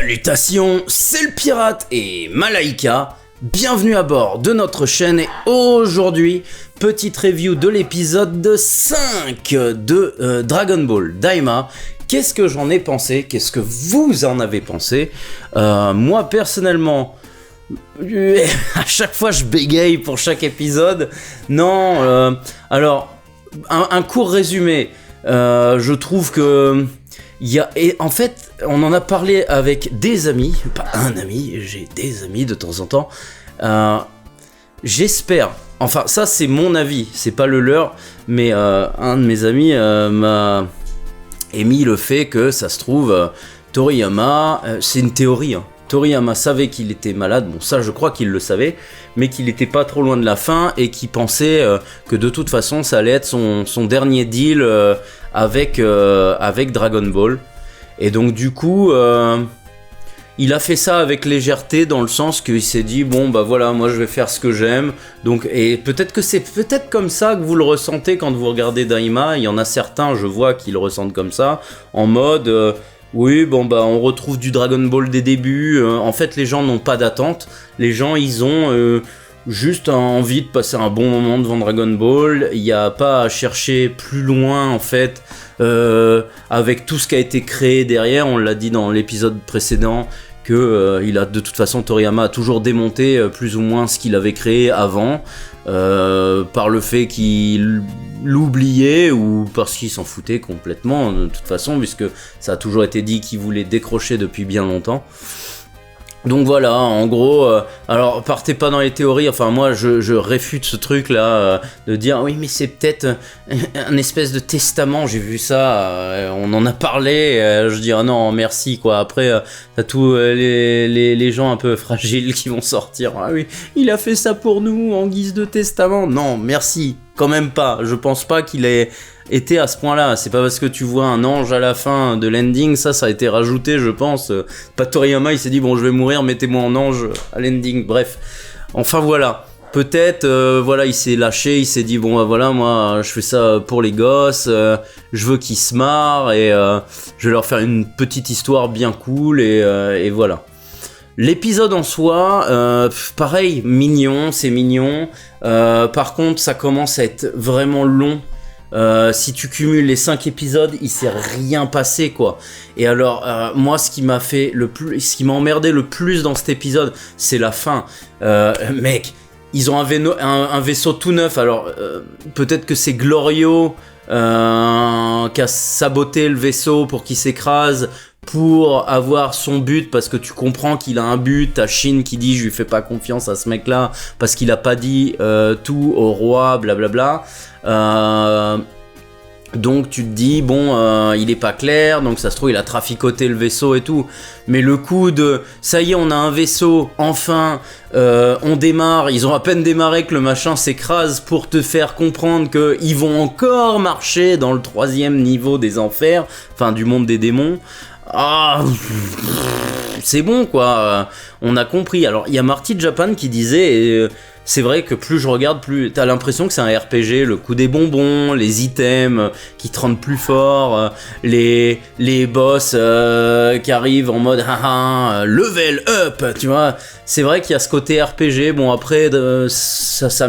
Salutations, c'est le pirate et Malaika. Bienvenue à bord de notre chaîne et aujourd'hui, petite review de l'épisode 5 de Dragon Ball Daima. Qu'est-ce que j'en ai pensé? Qu'est-ce que vous en avez pensé? Moi personnellement, à chaque fois je bégaye pour chaque épisode. Non, alors, un court résumé. Je trouve que... Et en fait, on en a parlé avec des amis, pas un ami, j'ai des amis de temps en temps. J'espère, enfin ça c'est mon avis, c'est pas le leur, mais un de mes amis m'a émis le fait que ça se trouve, Toriyama, c'est une théorie, hein. Toriyama savait qu'il était malade, bon ça je crois qu'il le savait, mais qu'il était pas trop loin de la fin et qu'il pensait que de toute façon ça allait être son dernier deal avec Dragon Ball. Et donc du coup, il a fait ça avec légèreté dans le sens qu'il s'est dit bon bah voilà, moi je vais faire ce que j'aime. Donc et peut-être que c'est peut-être comme ça que vous le ressentez quand vous regardez Daima. Il y en a certains, je vois, qui le ressentent comme ça, en mode oui, bon bah on retrouve du Dragon Ball des débuts. En fait, les gens n'ont pas d'attente. Les gens, ils ont juste envie de passer un bon moment devant Dragon Ball. Il n'y a pas à chercher plus loin en fait. Avec tout ce qui a été créé derrière, on l'a dit dans l'épisode précédent que il a de toute façon Toriyama a toujours démonté plus ou moins ce qu'il avait créé avant. Par le fait qu'il l'oubliait ou parce qu'il s'en foutait complètement de toute façon, puisque ça a toujours été dit qu'il voulait décrocher depuis bien longtemps. Donc voilà, en gros, alors partez pas dans les théories, enfin moi je réfute ce truc là, de dire oui mais c'est peut-être un espèce de testament, j'ai vu ça, on en a parlé, je dis ah non merci quoi, après t'as tous les gens un peu fragiles qui vont sortir, ah oui il a fait ça pour nous en guise de testament, non merci, quand même pas, je pense pas qu'il ait été à ce point-là, c'est pas parce que tu vois un ange à la fin de l'ending, ça a été rajouté je pense, pas Toriyama il s'est dit bon je vais mourir, mettez-moi en ange à l'ending, bref, enfin voilà, peut-être voilà il s'est lâché, il s'est dit bon bah voilà moi je fais ça pour les gosses, je veux qu'ils se marrent et je vais leur faire une petite histoire bien cool et voilà. L'épisode en soi, pareil, mignon, c'est mignon, par contre ça commence à être vraiment long. Si tu cumules les 5 épisodes, il s'est rien passé quoi. Et alors moi ce qui m'a emmerdé le plus dans cet épisode, c'est la fin. Mec, ils ont un vaisseau tout neuf. Alors peut-être que c'est Glorio qui a saboté le vaisseau pour qu'il s'écrase, pour avoir son but, parce que tu comprends qu'il a un but. T'as Shin qui dit je lui fais pas confiance à ce mec là parce qu'il a pas dit tout au roi, blablabla. Donc tu te dis bon il est pas clair, donc ça se trouve il a traficoté le vaisseau et tout, mais le coup de ça y est on a un vaisseau, enfin on démarre, ils ont à peine démarré que le machin s'écrase pour te faire comprendre que ils vont encore marcher dans le 3e niveau des enfers, enfin du monde des démons. Ah, c'est bon quoi, on a compris. Alors il y a Marty Japan qui disait c'est vrai que plus je regarde, plus t'as l'impression que c'est un RPG, le coup des bonbons, les items qui te rendent plus fort, les boss qui arrivent en mode level up, tu vois. C'est vrai qu'il y a ce côté RPG, bon après ça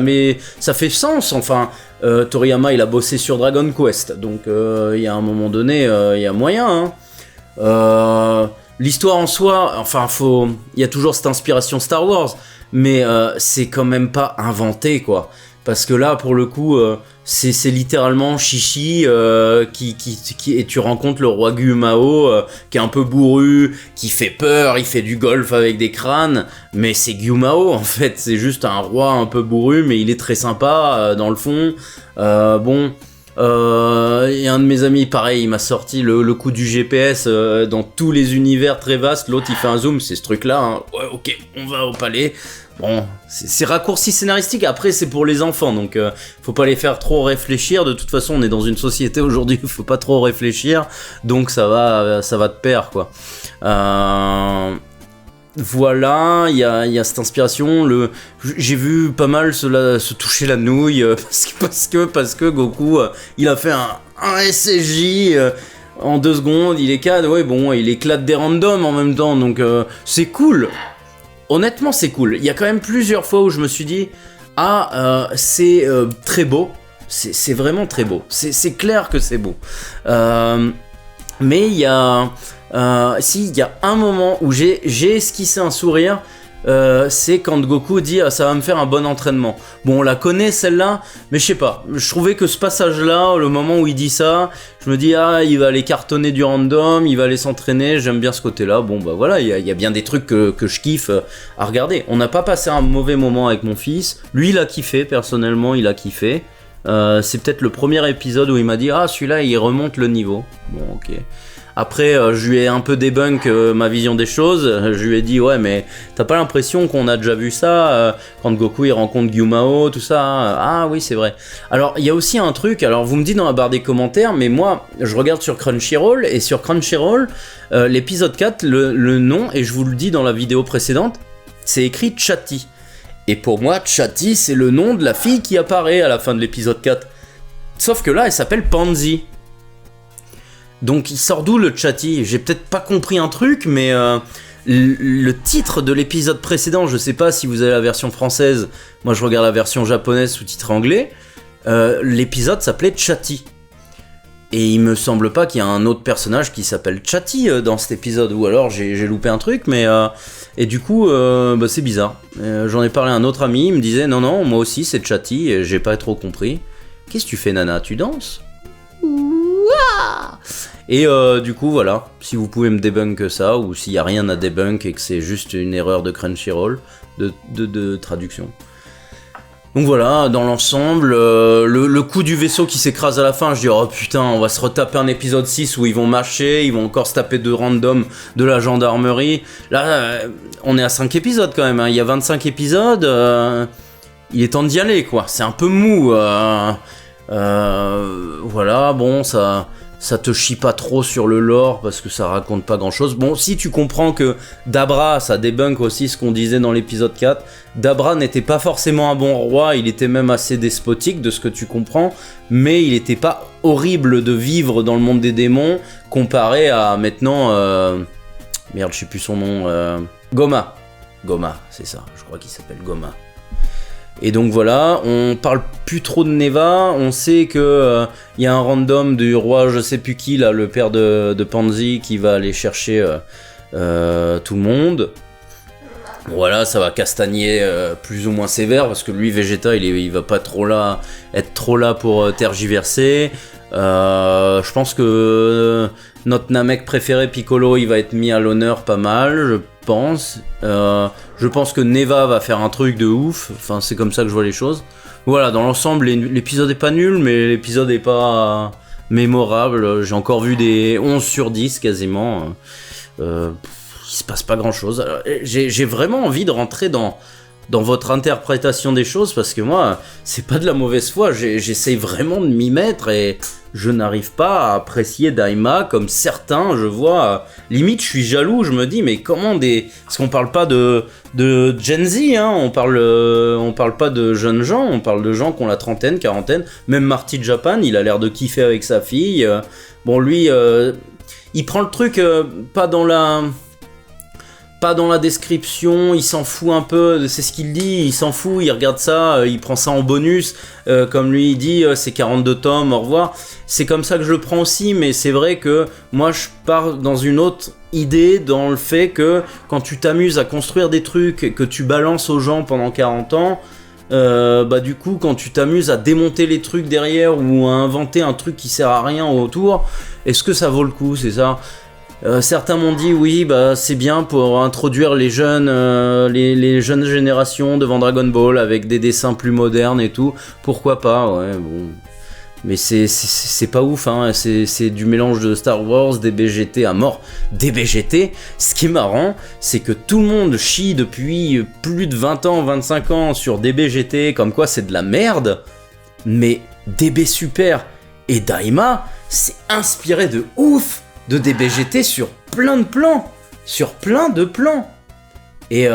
fait sens, enfin Toriyama il a bossé sur Dragon Quest, donc il y a un moment donné, il y a moyen, hein. L'histoire en soi, enfin il y a toujours cette inspiration Star Wars, mais c'est quand même pas inventé quoi, parce que là pour le coup c'est littéralement Chichi qui et tu rencontres le roi Gyumao qui est un peu bourru, qui fait peur, il fait du golf avec des crânes, mais c'est Gyumao en fait, c'est juste un roi un peu bourru, mais il est très sympa dans le fond. Bon. Et un de mes amis, pareil, il m'a sorti le coup du GPS dans tous les univers très vastes. L'autre il fait un zoom, c'est ce truc là, hein. Ouais ok, on va au palais. Bon, c'est raccourci scénaristique, après c'est pour les enfants, donc faut pas les faire trop réfléchir. De toute façon on est dans une société aujourd'hui où faut pas trop réfléchir, donc ça va de pair quoi. Voilà, il y a cette inspiration. J'ai vu pas mal se toucher la nouille parce que Goku il a fait un SSJ en 2 secondes, il est cadre, ouais bon, il éclate des randoms en même temps, donc c'est cool. Honnêtement, c'est cool. Il y a quand même plusieurs fois où je me suis dit, c'est très beau, c'est vraiment très beau, c'est clair que c'est beau. Mais il y a un moment où j'ai esquissé un sourire. C'est quand Goku dit ça va me faire un bon entraînement. Bon, on la connaît celle-là, mais je sais pas. Je trouvais que ce passage-là, le moment où il dit ça, je me dis il va aller cartonner du random, il va aller s'entraîner. J'aime bien ce côté-là. Bon bah voilà, il y a bien des trucs que je kiffe à regarder. On n'a pas passé un mauvais moment avec mon fils. Lui, il a kiffé. Personnellement, il a kiffé. C'est peut-être le premier épisode où il m'a dit celui-là, il remonte le niveau. Bon, ok. Après, je lui ai un peu débunk ma vision des choses. Je lui ai dit, ouais, mais t'as pas l'impression qu'on a déjà vu ça quand Goku il rencontre Gyumao, tout ça Ah oui, c'est vrai. Alors, il y a aussi un truc, alors vous me dites dans la barre des commentaires, mais moi, je regarde sur Crunchyroll, et sur Crunchyroll, l'épisode 4, le nom, et je vous le dis dans la vidéo précédente, c'est écrit Chati. Et pour moi, Chati, c'est le nom de la fille qui apparaît à la fin de l'épisode 4. Sauf que là, elle s'appelle Pansy. Donc il sort d'où le Chati? J'ai peut-être pas compris un truc, mais le titre de l'épisode précédent, je sais pas si vous avez la version française, moi je regarde la version japonaise sous-titré anglais, l'épisode s'appelait Chati. Et il me semble pas qu'il y a un autre personnage qui s'appelle Chati dans cet épisode, ou alors j'ai loupé un truc, mais... et du coup, c'est bizarre. J'en ai parlé à un autre ami, il me disait non, moi aussi c'est Chati, et j'ai pas trop compris. Qu'est-ce que tu fais, Nana? Tu danses? Et du coup voilà, si vous pouvez me débunk ça, ou s'il n'y a rien à débunk et que c'est juste une erreur de Crunchyroll de traduction. Donc voilà, dans l'ensemble, le coup du vaisseau qui s'écrase à la fin, je dis oh putain, on va se retaper un épisode 6 où ils vont marcher, ils vont encore se taper de random de la gendarmerie. Là, on est à 5 épisodes quand même, hein. Il y a 25 épisodes, il est temps d'y aller quoi, c'est un peu mou. Voilà, bon, ça te chie pas trop sur le lore parce que ça raconte pas grand chose. Bon, si tu comprends que Dabra, ça débunk aussi ce qu'on disait dans l'épisode 4, Dabra n'était pas forcément un bon roi, il était même assez despotique de ce que tu comprends, mais il était pas horrible de vivre dans le monde des démons comparé à maintenant, merde, je sais plus son nom, Goma, c'est ça, je crois qu'il s'appelle Goma. Et donc voilà, on parle plus trop de Neva, on sait que y a un random du roi je sais plus qui, là, le père de Pansy, qui va aller chercher tout le monde. Voilà, ça va castagner plus ou moins sévère, parce que lui, Vegeta, il va pas être trop là pour tergiverser. Je pense que notre Namek préféré, Piccolo, il va être mis à l'honneur pas mal, je pense. Je pense que Neva va faire un truc de ouf, enfin c'est comme ça que je vois les choses. Voilà, dans l'ensemble, l'épisode est pas nul, mais l'épisode est pas mémorable. J'ai encore vu des 11 sur 10 quasiment. Il se passe pas grand chose. J'ai vraiment envie de rentrer dans votre interprétation des choses, parce que moi, c'est pas de la mauvaise foi, j'essaye vraiment de m'y mettre et je n'arrive pas à apprécier Daima comme certains, je vois, limite je suis jaloux, je me dis mais comment parce qu'on parle pas de Gen Z, hein, on parle pas de jeunes gens, on parle de gens qui ont la trentaine, quarantaine, même Marty Japan, il a l'air de kiffer avec sa fille, bon lui, il prend le truc pas dans la description, il s'en fout un peu, c'est ce qu'il dit, il s'en fout, il regarde ça, il prend ça en bonus, comme lui il dit, c'est 42 tomes, au revoir. C'est comme ça que je le prends aussi, mais c'est vrai que moi je pars dans une autre idée, dans le fait que quand tu t'amuses à construire des trucs que tu balances aux gens pendant 40 ans, du coup quand tu t'amuses à démonter les trucs derrière ou à inventer un truc qui sert à rien autour, est-ce que ça vaut le coup, c'est ça? Certains m'ont dit oui, c'est bien pour introduire les jeunes générations devant Dragon Ball avec des dessins plus modernes et tout. Pourquoi pas, ouais, bon. Mais c'est pas ouf, hein. C'est du mélange de Star Wars, DBGT à mort. DBGT, ce qui est marrant, c'est que tout le monde chie depuis plus de 20 ans, 25 ans sur DBGT, comme quoi c'est de la merde. Mais DB Super et Daima, c'est inspiré de ouf de DBGT sur plein de plans, et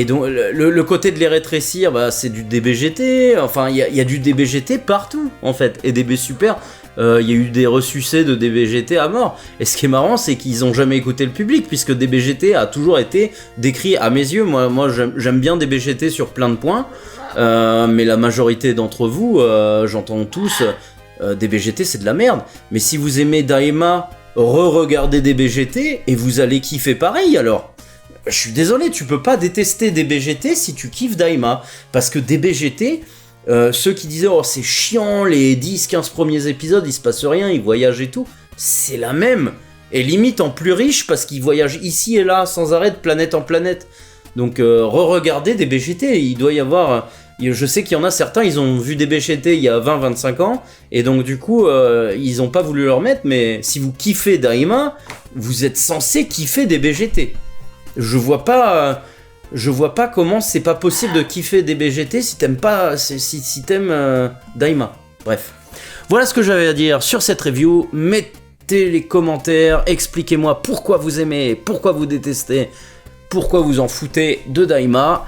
donc le côté de les rétrécir, c'est du DBGT, enfin il y a du DBGT partout en fait, et DB Super, il y a eu des ressucés de DBGT à mort. Et ce qui est marrant, c'est qu'ils ont jamais écouté le public, puisque DBGT a toujours été décrit à mes yeux. Moi j'aime bien DBGT sur plein de points, mais la majorité d'entre vous, j'entends tous, DBGT c'est de la merde. Mais si vous aimez Daima, re-regardez DBGT et vous allez kiffer pareil alors. Je suis désolé, tu peux pas détester DBGT si tu kiffes Daima, parce que DBGT, ceux qui disaient oh c'est chiant, les 10-15 premiers épisodes il se passe rien, ils voyagent et tout, c'est la même, et limite en plus riche parce qu'ils voyagent ici et là sans arrêt de planète en planète. Donc re-regardez DBGT, il doit y avoir... Je sais qu'il y en a certains, ils ont vu DBGT il y a 20-25 ans, et donc du coup, ils ont pas voulu le remettre, mais si vous kiffez Daima, vous êtes censé kiffer DBGT. Je vois pas comment c'est pas possible de kiffer DBGT si t'aimes pas, si t'aimes Daima. Bref. Voilà ce que j'avais à dire sur cette review. Mettez les commentaires, expliquez-moi pourquoi vous aimez, pourquoi vous détestez, pourquoi vous en foutez de Daima.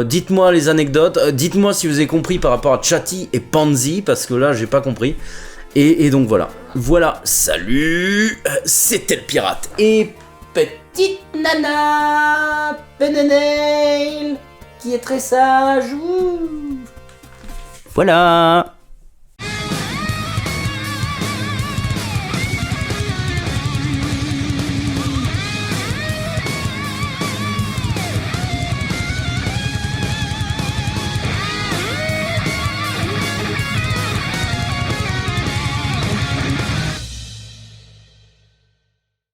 Dites-moi les anecdotes, dites-moi si vous avez compris par rapport à Chatty et Pansy, parce que là j'ai pas compris. Et donc voilà. Voilà, salut, c'était le pirate. Et petite nana Pennenail qui est très sage. Ouh. Voilà.